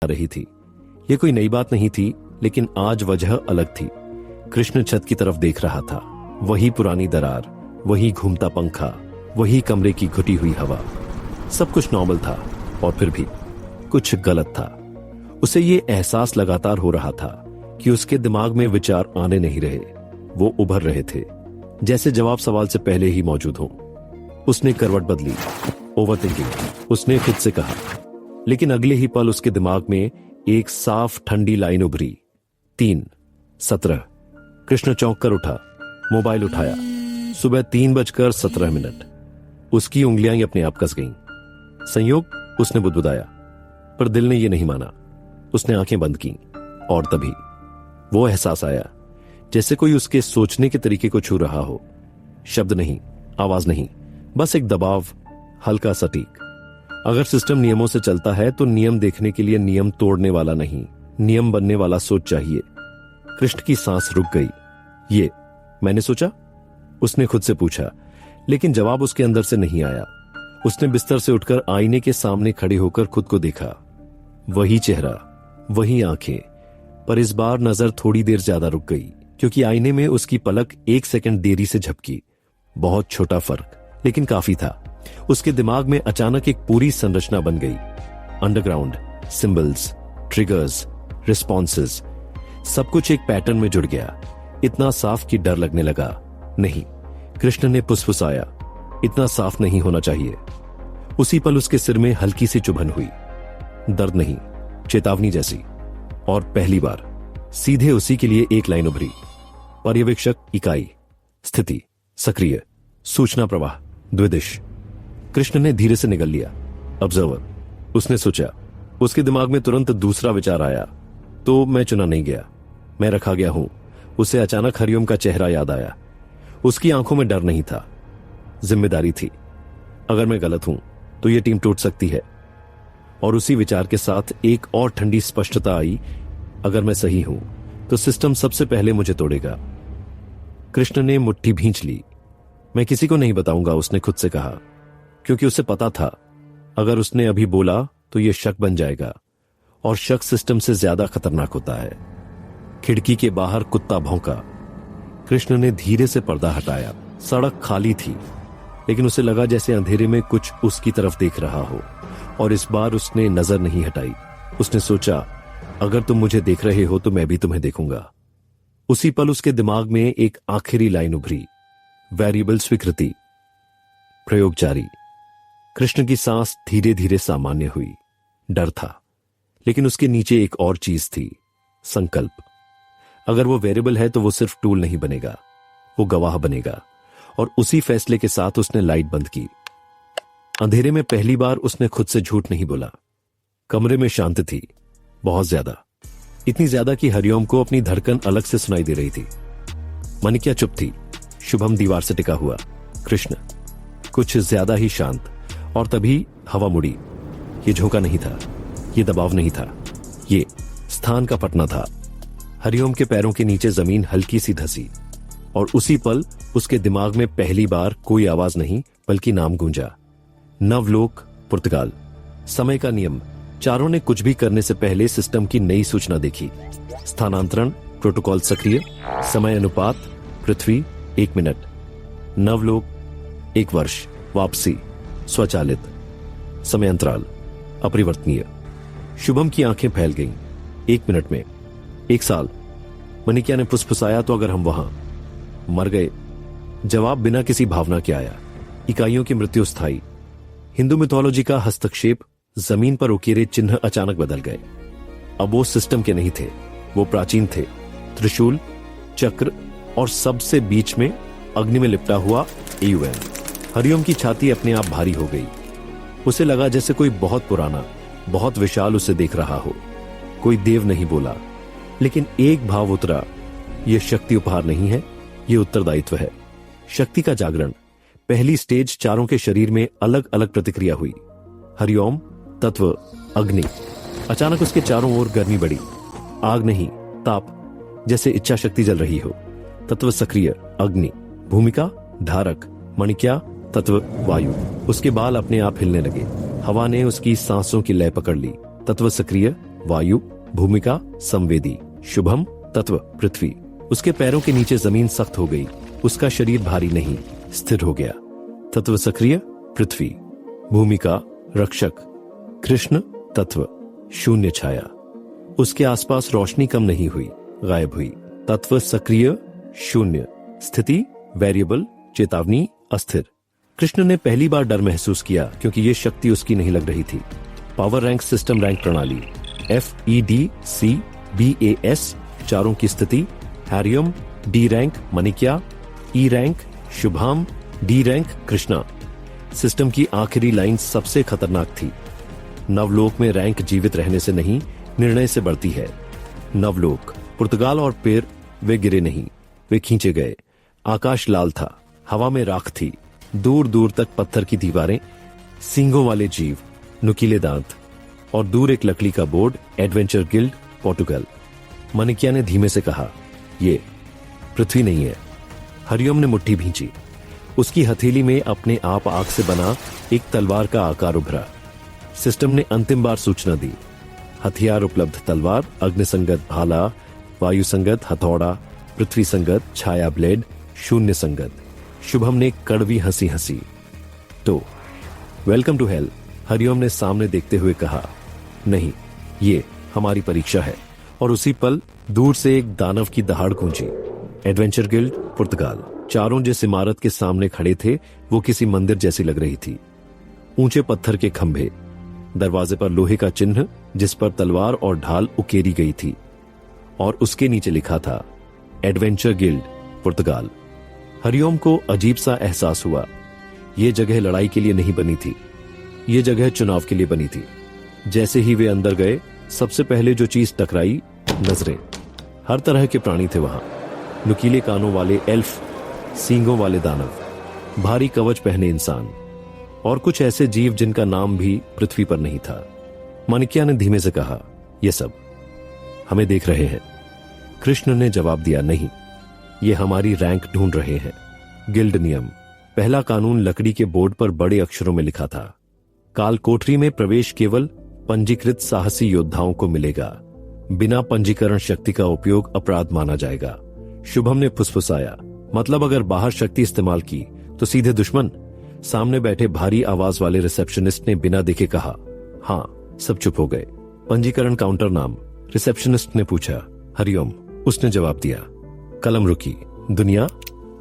रही थी। ये कोई नई बात नहीं थी, लेकिन आज वजह अलग थी। कृष्ण छत की तरफ देख रहा था। वही पुरानी दरार, वही घूमता पंखा, वही कमरे की घुटी हुई हवा। सब कुछ नॉर्मल था, और फिर भी कुछ गलत था। उसे ये एहसास लगातार हो रहा था कि उसके दिमाग में विचार आने नहीं रहे, वो उभर रहे थे, जैसे जवाब सवाल से पहले ही मौजूद हो। उसने करवट बदली। ओवरथिंकिंग, उसने खुद से कहा। लेकिन अगले ही पल उसके दिमाग में एक साफ ठंडी लाइन उभरी। 3:17। कृष्ण चौंक कर उठा, मोबाइल उठाया। सुबह 3:17। उसकी उंगलियां ही अपने आप कस गईं। संयोग, उसने बुदबुदाया, पर दिल ने यह नहीं माना। उसने आंखें बंद की, और तभी वो एहसास आया जैसे कोई उसके सोचने के तरीके को छू रहा हो। शब्द नहीं, आवाज नहीं, बस एक दबाव, हल्का सटीक। अगर सिस्टम नियमों से चलता है तो नियम देखने के लिए नियम तोड़ने वाला नहीं, नियम बनने वाला सोच चाहिए। कृष्ण की सांस रुक गई। ये मैंने सोचा? उसने खुद से पूछा, लेकिन जवाब उसके अंदर से नहीं आया। उसने बिस्तर से उठकर आईने के सामने खड़े होकर खुद को देखा। वही चेहरा, वही आंखें, पर इस बार नजर थोड़ी देर ज्यादा रुक गई, क्योंकि आईने में उसकी पलक 1 सेकंड देरी से झपकी। बहुत छोटा फर्क, लेकिन काफी था। उसके दिमाग में अचानक एक पूरी संरचना बन गई। अंडरग्राउंड, सिंबल्स, ट्रिगर्स, रिस्पॉन्सेस, सब कुछ एक पैटर्न में जुड़ गया। इतना साफ कि डर लगने लगा। नहीं, कृष्ण ने फुसफुसाया, इतना साफ नहीं होना चाहिए। उसी पल उसके सिर में हल्की सी चुभन हुई। दर्द नहीं, चेतावनी जैसी। और पहली बार सीधे उसी के लिए एक लाइन उभरी। पर्यवेक्षक, इकाई, स्थिति, सक्रिय, सूचना प्रवाह, द्विदिश। कृष्ण ने धीरे से निगल लिया। ऑब्जर्वर, उसने सोचा। उसके दिमाग में तुरंत दूसरा विचार आया, तो मैं चुना नहीं गया, मैं रखा गया हूं। उसे अचानक हरिओम का चेहरा याद आया। उसकी आंखों में डर नहीं था, जिम्मेदारी थी। अगर मैं गलत हूं तो यह टीम टूट सकती है। और उसी विचार के साथ एक और ठंडी स्पष्टता आई, अगर मैं सही हूं तो सिस्टम सबसे पहले मुझे तोड़ेगा। कृष्ण ने मुट्ठी भींच ली। मैं किसी को नहीं बताऊंगा, उसने खुद से कहा, क्योंकि उसे पता था अगर उसने अभी बोला तो यह शक बन जाएगा, और शक सिस्टम से ज्यादा खतरनाक होता है। खिड़की के बाहर कुत्ता भौंका। कृष्ण ने धीरे से पर्दा हटाया। सड़क खाली थी, लेकिन उसे लगा जैसे अंधेरे में कुछ उसकी तरफ देख रहा हो, और इस बार उसने नजर नहीं हटाई। उसने सोचा, अगर तुम मुझे देख रहे हो तो मैं भी तुम्हें देखूंगा। उसी पल उसके दिमाग में एक आखिरी लाइन उभरी। वेरिएबल स्वीकृति। प्रयोग जारी। कृष्ण की सांस धीरे धीरे सामान्य हुई। डर था, लेकिन उसके नीचे एक और चीज थी, संकल्प। अगर वो वेरिएबल है तो वो सिर्फ टूल नहीं बनेगा, वो गवाह बनेगा। और उसी फैसले के साथ उसने लाइट बंद की। अंधेरे में पहली बार उसने खुद से झूठ नहीं बोला। कमरे में शांति थी, बहुत ज्यादा, इतनी ज्यादा कि हरिओम को अपनी धड़कन अलग से सुनाई दे रही थी। मनिका चुप थी, शुभम दीवार से टिका हुआ, कृष्ण कुछ ज्यादा ही शांत। और तभी हवा मुड़ी। ये झोंका नहीं था, ये दबाव नहीं था, ये स्थान का पटना था। हरिओम के पैरों के नीचे जमीन हल्की सी धसी, और उसी पल उसके दिमाग में पहली बार कोई आवाज नहीं बल्कि नाम गूंजा। नवलोक, पुर्तगाल। समय का नियम। चारों ने कुछ भी करने से पहले सिस्टम की नई सूचना देखी। स्थानांतरण प्रोटोकॉल सक्रिय। समय अनुपात पृथ्वी 1 मिनट। नवलोक 1 वर्ष। वापसी स्वचालित। समय अंतराल अपरिवर्तनीय। शुभम की आंखें फैल गईं। 1 मिनट में 1 साल। मनिका ने फुसफुसाया, तो अगर हम वहां मर गए? जवाब बिना किसी भावना के आया, इकाइयों की मृत्यु स्थायी। हिंदू मिथोलॉजी का हस्तक्षेप। जमीन पर उकेरे चिन्ह अचानक बदल गए। अब वो सिस्टम के नहीं थे, वो प्राचीन थे। त्रिशूल, चक्र, और सबसे बीच में अग्नि में लिपटा हुआ एयूएन। हरिओम की छाती अपने आप भारी हो गई। उसे लगा जैसे कोई बहुत पुराना, बहुत विशाल उसे देख रहा हो। कोई देव नहीं बोला, लेकिन एक भाव उतरा, यह शक्ति उपहार नहीं है, यह उत्तरदायित्व है। शक्ति का जागरण। पहली स्टेज, चारों के शरीर में अलग अलग प्रतिक्रिया हुई। हरिओम तत्व अग्नि। अचानक उसके चारों ओर गर्मी बढ़ी। आग नहीं, ताप, जैसे इच्छा शक्ति जल रही हो। तत्व सक्रिय अग्नि। भूमिका धारक। मणिका तत्व वायु। उसके बाल अपने आप हिलने लगे। हवा ने उसकी सांसों की लय पकड़ ली। तत्व सक्रिय वायु, भूमिका संवेदी, शुभम तत्व पृथ्वी। उसके पैरों के नीचे जमीन सख्त हो गई, उसका शरीर भारी नहीं, स्थिर हो गया। तत्व सक्रिय पृथ्वी, भूमिका रक्षक, कृष्ण तत्व शून्य छाया। उसके आसपास रोशनी कम नहीं हुई, गायब हुई। तत्व सक्रिय शून्य, स्थिति वेरिएबल, चेतावनी अस्थिर। कृष्ण ने पहली बार डर महसूस किया क्योंकि ये शक्ति उसकी नहीं लग रही थी। पावर रैंक सिस्टम रैंक प्रणाली FEDCBAS चारों की स्थिति, हैरियम D rank Manikya, E rank Shubham, D rank Krishna. System की आखिरी लाइन सबसे खतरनाक थी। नवलोक में रैंक जीवित रहने से नहीं, निर्णय से बढ़ती है। नवलोक पुर्तगाल और पैर वे गिरे नहीं, वे खींचे गए। आकाश लाल था, हवा में राख थी, दूर दूर तक पत्थर की दीवारें, सींगों वाले जीव, नुकीले दांत, और दूर एक लकड़ी का बोर्ड, एडवेंचर गिल्ड पोर्टुगल। मनिक्या ने धीमे से कहा, ये पृथ्वी नहीं है। हरिओम ने मुट्ठी भींची। उसकी हथेली में अपने आप आग से बना एक तलवार का आकार उभरा। सिस्टम ने अंतिम बार सूचना दी। हथियार उपलब्ध तलवार, अग्निसंगत भाला, वायु संगत हथौड़ा, पृथ्वी संगत छाया ब्लेड, शून्य संगत। शुभम ने कड़वी हंसी हंसी। तो वेलकम टू हेल, हरिओम ने सामने देखते हुए कहा। नहीं, ये हमारी परीक्षा है। और उसी पल दूर से एक दानव की दहाड़ गूंजी। एडवेंचर गिल्ड पुर्तगाल। चारों जिस इमारत के सामने खड़े थे वो किसी मंदिर जैसी लग रही थी। ऊंचे पत्थर के खंभे, दरवाजे पर लोहे का चिन्ह जिस पर तलवार और ढाल उकेरी गई थी, और उसके नीचे लिखा था एडवेंचर गिल्ड पुर्तगाल। हरिओम को अजीब सा एहसास हुआ। ये जगह लड़ाई के लिए नहीं बनी थी, ये जगह चुनाव के लिए बनी थी। जैसे ही वे अंदर गए, सबसे पहले जो चीज टकराई, नजरें। हर तरह के प्राणी थे वहां। नुकीले कानों वाले एल्फ, सींगों वाले दानव, भारी कवच पहने इंसान, और कुछ ऐसे जीव जिनका नाम भी पृथ्वी पर नहीं था। मनिक्या ने धीमे से कहा, ये सब हमें देख रहे हैं। कृष्ण ने जवाब दिया, नहीं, ये हमारी रैंक ढूंढ रहे हैं। गिल्ड नियम। पहला कानून लकड़ी के बोर्ड पर बड़े अक्षरों में लिखा था। काल कोठरी में प्रवेश केवल पंजीकृत साहसी योद्धाओं को मिलेगा। बिना पंजीकरण शक्ति का उपयोग अपराध माना जाएगा। शुभम ने फुसफुसाया, मतलब अगर बाहर शक्ति इस्तेमाल की तो सीधे दुश्मन। सामने बैठे भारी आवाज वाले रिसेप्शनिस्ट ने बिना देखे कहा। हाँ, सब चुप हो गए। पंजीकरण काउंटर नाम, रिसेप्शनिस्ट ने पूछा। हरिओम, उसने जवाब दिया। कलम रुकी। दुनिया।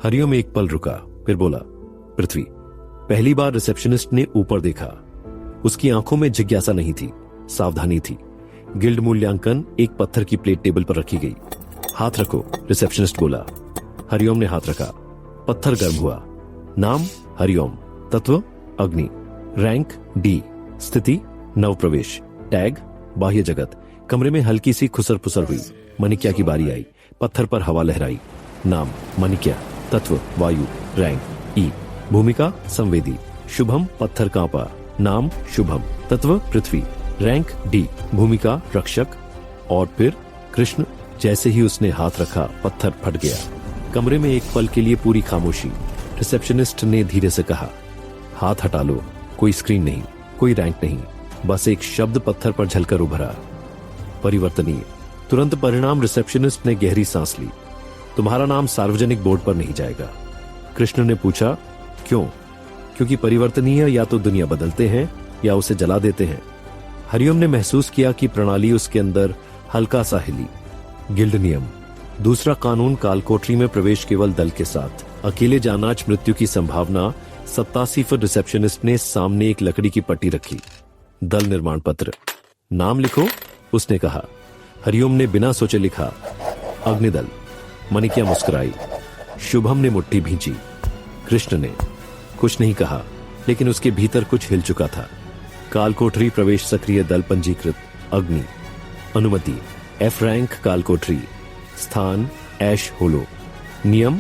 हरिओम एक पल रुका, फिर बोला, पृथ्वी। पहली बार रिसेप्शनिस्ट ने ऊपर देखा। उसकी आंखों में जिज्ञासा नहीं थी, सावधानी थी। गिल्ड मूल्यांकन एक पत्थर की प्लेट टेबल पर रखी गई। हाथ रखो, रिसेप्शनिस्ट बोला। हरिओम ने हाथ रखा। पत्थर गर्म हुआ। नाम हरिओम, तत्व अग्नि, रैंक डी, स्थिति नव प्रवेश, टैग बाह्य जगत। कमरे में हल्की सी खुसर पुसर हुई। मनिक्या की बारी आई। पत्थर पर हवा लहराई। नाम मनिक्या, तत्व वायु, रैंक ई, भूमिका संवेदी, शुभम पत्थर कांपा। नाम शुभम, तत्व पृथ्वी, रैंक डी, भूमिका रक्षक। और फिर कृष्ण। जैसे ही उसने हाथ रखा, पत्थर फट गया। कमरे में एक पल के लिए पूरी खामोशी। रिसेप्शनिस्ट ने धीरे से कहा, हाथ हटा लो। कोई स्क्रीन नहीं, कोई रैंक नहीं, बस एक शब्द पत्थर पर झलकर उभरा, परिवर्तनीय। तुरंत परिणाम। रिसेप्शनिस्ट ने गहरी सांस ली। तुम्हारा नाम सार्वजनिक बोर्ड पर नहीं जाएगा। कृष्ण ने पूछा, क्यों? क्योंकि परिवर्तनीय या तो दुनिया बदलते हैं या उसे जला देते हैं। हरिओम ने महसूस किया कि प्रणाली उसके अंदर हल्का सा हिली। गिल्ड नियम। दूसरा कानून, कालकोठरी में प्रवेश केवल दल के साथ। अकेले जाना मृत्यु की संभावना। 87 फुट। रिसेप्शनिस्ट ने सामने एक लकड़ी की पट्टी रखी। दल निर्माण पत्र। नाम लिखो, उसने कहा। हरिओम ने बिना सोचे लिखा, अग्निदल। मनिक्या मुस्कुराई। शुभम ने मुट्ठी भींची। कृष्ण ने कुछ नहीं कहा, लेकिन उसके भीतर कुछ हिल चुका था। कालकोठरी प्रवेश सक्रिय दल पंजीकृत, अग्नि। अनुमति एफ रैंक कालकोठरी। स्थान ऐश होलो। नियम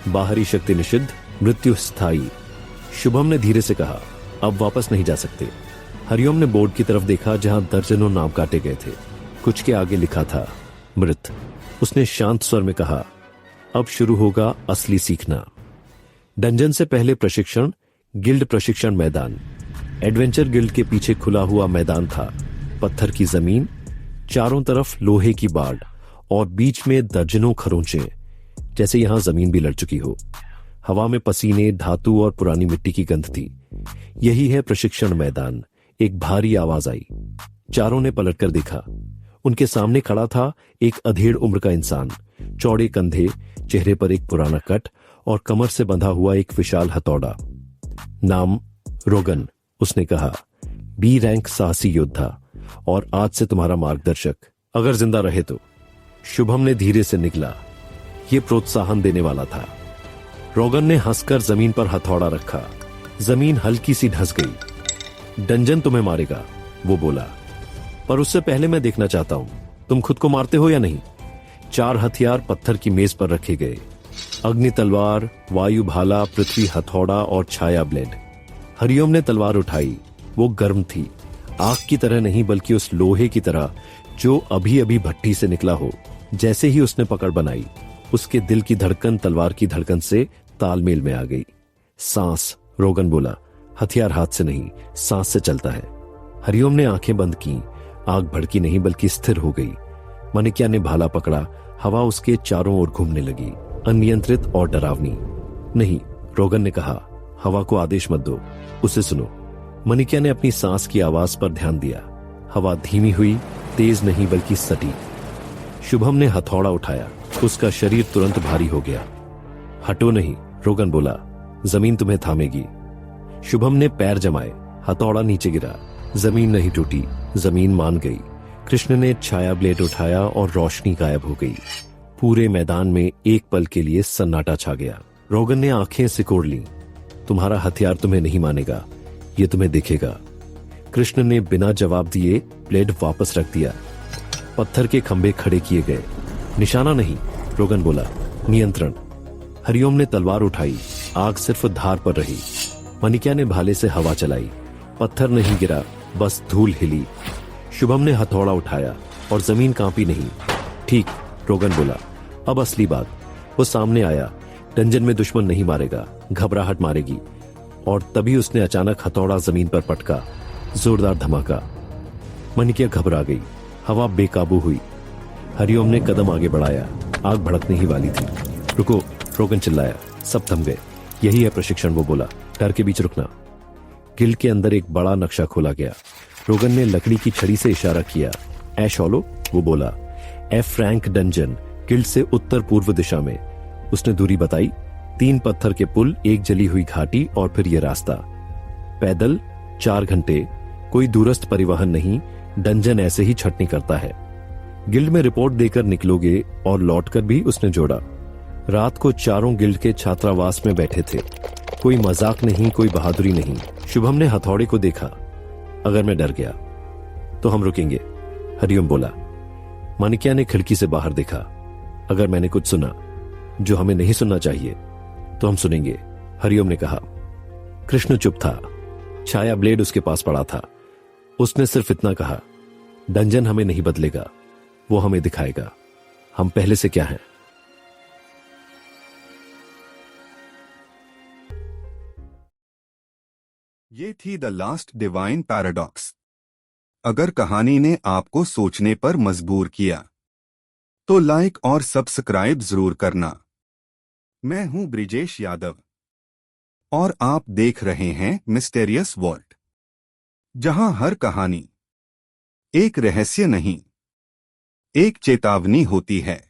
बाहरी शक्ति निषिद्ध, मृत्यु स्थायी। शुभम ने धीरे से कहा, अब वापस नहीं जा सकते। हरिओम ने बोर्ड की तरफ देखा जहां दर्जनों नाम काटे गए थे। कुछ के आगे लिखा था मृत। उसने शांत स्वर में कहा, अब शुरू होगा असली सीखना। डंजन से पहले प्रशिक्षण। गिल्ड प्रशिक्षण मैदान। एडवेंचर गिल्ड के पीछे खुला हुआ मैदान था। पत्थर की जमीन, चारों तरफ लोहे की बाड़ और बीच में दर्जनों खरोंचे, जैसे यहां जमीन भी लड़ चुकी हो। हवा में पसीने, धातु और पुरानी मिट्टी की गंध थी। यही है प्रशिक्षण मैदान। एक भारी आवाज आई। चारों ने पलटकर देखा। उनके सामने खड़ा था एक अधेड़ उम्र का इंसान, चौड़े कंधे, चेहरे पर एक पुराना कट और कमर से बंधा हुआ एक विशाल हथौड़ा। नाम रोगन, उसने कहा। बी रैंक साहसी योद्धा, और आज से तुम्हारा मार्गदर्शक, अगर जिंदा रहे तो। शुभम ने धीरे से निकला। यह प्रोत्साहन देने वाला था। रोगन ने हंसकर जमीन पर हथौड़ा रखा। जमीन हल्की सी ढस गई। डंजन तुम्हें मारेगा, वो बोला, पर उससे पहले मैं देखना चाहता हूं तुम खुद को मारते हो या नहीं। 4 हथियार पत्थर की मेज पर रखे गए। अग्नि तलवार, वायु भाला, पृथ्वी हथौड़ा और छाया ब्लेड। हरिओम ने तलवार उठाई। वो गर्म थी, आग की तरह नहीं बल्कि उस लोहे की तरह जो अभी अभी भट्टी से निकला हो। जैसे ही उसने पकड़ बनाई, उसके दिल की धड़कन तलवार की धड़कन से तालमेल में आ गई। सांस, रोगन बोला, हथियार हाथ से नहीं, सांस से चलता है। हरिओम ने आंखें बंद की। आग भड़की नहीं बल्कि स्थिर हो गई। मनिक्या ने भाला पकड़ा। हवा उसके चारों ओर घूमने लगी, अनियंत्रित और डरावनी। नहीं, रोगन ने कहा, हवा को आदेश मत दो, उसे सुनो। मनिक्या ने अपनी सांस की आवाज पर ध्यान दिया। हवा धीमी हुई, तेज नहीं बल्कि सटीक। शुभम ने हथौड़ा उठाया। उसका शरीर तुरंत भारी हो गया। हटो नहीं, रोगन बोला, जमीन तुम्हें थामेगी। शुभम ने पैर जमाए। हथौड़ा नीचे गिरा। जमीन नहीं टूटी, जमीन मान गई। कृष्ण ने छाया ब्लेड उठाया और रोशनी गायब हो गई। पूरे मैदान में एक पल के लिए सन्नाटा छा गया। रोगन ने आंखें सिकोड़ ली। तुम्हारा हथियार तुम्हें नहीं मानेगा, ये तुम्हें दिखेगा। कृष्ण ने बिना जवाब दिए ब्लेड वापस रख दिया। पत्थर के खंभे खड़े किए गए। निशाना नहीं, रोगन बोला, नियंत्रण। हरिओम ने तलवार उठाई। आग सिर्फ धार पर रही। मनिक्या ने भाले से हवा चलाई। पत्थर नहीं गिरा, बस धूल हिली। शुभम ने हथौड़ा उठाया और जमीन कांपी नहीं। ठीक, रोगन बोला, अब असली बात। वो सामने आया। डंजन में दुश्मन नहीं मारेगा, घबराहट मारेगी। और तभी उसने अचानक हथौड़ा जमीन पर पटका। जोरदार धमाका। मनिक्या घबरा गई। हवा बेकाबू हुई। हरिओम ने कदम आगे बढ़ाया। आग भड़कने ही वाली थी। रुको, रोगन चिल्लाया। सब थम गए। यही है प्रशिक्षण, वो बोला, डर के बीच रुकना। गिल्ड के अंदर एक बड़ा नक्शा खोला गया। रोगन ने लकड़ी की छड़ी से इशारा किया। ऐश हॉलो, वो बोला। एफ रैंक डंजन, गिल्ड से उत्तर पूर्व दिशा में। उसने दूरी बताई। 3 पत्थर के पुल, एक जली हुई घाटी और फिर ये रास्ता। पैदल 4 घंटे, कोई दूरस्थ परिवहन नहीं। डंजन ऐसे ही छटनी करता है। गिल्ड में रिपोर्ट देकर निकलोगे और लौटकर भी, उसने जोड़ा। रात को चारों गिल्ड के छात्रावास में बैठे थे। कोई मजाक नहीं, कोई बहादुरी नहीं। शुभम ने हथौड़े को देखा। अगर मैं डर गया तो हम रुकेंगे, हरिओम बोला। मनिक्या ने खिड़की से बाहर देखा। अगर मैंने कुछ सुना जो हमें नहीं सुनना चाहिए तो हम सुनेंगे, हरिओम ने कहा। कृष्ण चुप था। छाया ब्लेड उसके पास पड़ा था। उसने सिर्फ इतना कहा, डंजन हमें नहीं बदलेगा, वो हमें दिखाएगा हम पहले से क्या हैं। ये थी द लास्ट डिवाइन पैराडॉक्स। अगर कहानी ने आपको सोचने पर मजबूर किया तो लाइक और सब्सक्राइब जरूर करना। मैं हूं ब्रिजेश यादव और आप देख रहे हैं मिस्टेरियस वॉल्ट, जहां हर कहानी एक रहस्य नहीं, एक चेतावनी होती है।